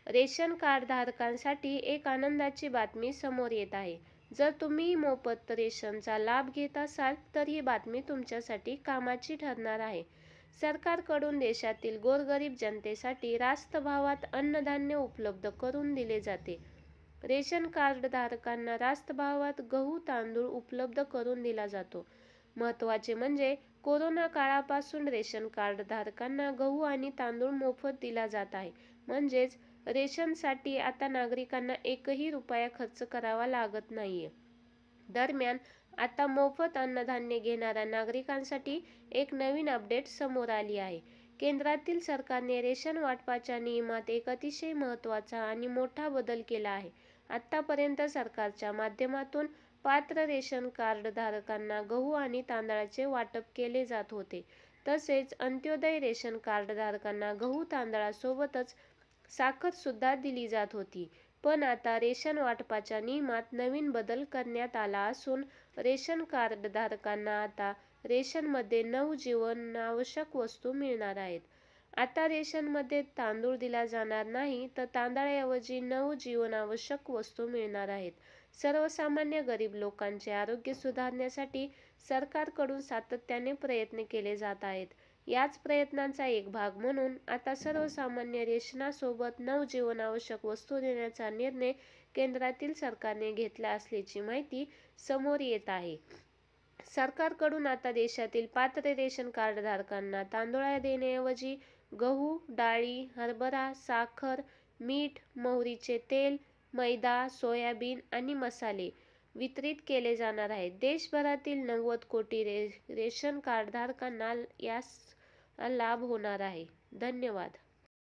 Ration card धारकांसाठी एक आनंदाची बातमी समोर येत आहे. जर तुम्ही मोफत रेशनचा लाभ घेत असाल तर ही बातमी तुमच्यासाठी कामाची ठरणार आहे. सरकारकडून देशातील गोरगरीब जनतेसाठी रास्त भावात अन्नधान्य उपलब्ध करून दिले जाते. रेशन कार्ड धारकांना रास्त भावात गहू तांदूळ उपलब्ध करून दिला जातो. महत्त्वाचे म्हणजे कोरोना काळापासून रेशन कार्ड धारकांना गहू आणि तांदूळ मोफत दिला जात आहे. म्हणजेच रेशनसाठी आता नागरिकांना एकही रुपया खर्च करावा लागत नाहीये. दरम्यान आता मोफत अन्नधान्य घेणाऱ्या नागरिकांसाठी एक नवीन अपडेट समोर आली आहे. केंद्रातील सरकारने रेशन वाटपाच्या नियमात एक अतिशय महत्त्वाचा आणि मोठा बदल केला आहे. आतापर्यंत सरकारच्या माध्यमातून पात्र रेशन कार्ड धारकांना गहू आणि तांदळाचे वाटप केले जात होते. तसेच अंत्योदय रेशन कार्ड धारकांना गहू तांदळासोबतच साखर सुद्धा दिली जात होती. पण आता रेशन वाटपाच्या नियमात नवीन बदल करण्यात आला असून रेशन कार्ड धारकांना आता रेशनमध्ये 9 जीवनावश्यक वस्तू मिळणार आहेत. आता रेशनमध्ये तांदूळ दिला जाणार नाही तर तांदळाऐवजी 9 जीवनावश्यक वस्तू मिळणार आहेत. सर्वसामान्य गरीब लोकांचे आरोग्य सुधारण्यासाठी सरकारकडून सातत्याने प्रयत्न केले जात आहेत. याच प्रयत्नांचा एक भाग म्हणून आता सर्वसामान्य रेशनासोबत 9 जीवनावश्यक वस्तू देण्याचा निर्णय केंद्रातील सरकारने घेतला असल्याची माहिती समोर येत आहे. सरकारकडून आता देशातील पात्र रेशन कार्ड धारकांना तांदूळ देण्याऐवजी गहू, डाळी, हरभरा, साखर, मीठ, मोहरीचे तेल, मैदा, सोयाबीन आणि मसाले वितरित केले जाणार आहेत. देशभरातील 90 कोटी रेशन कार्ड धारकांना यास लाभ होणार आहे. धन्यवाद.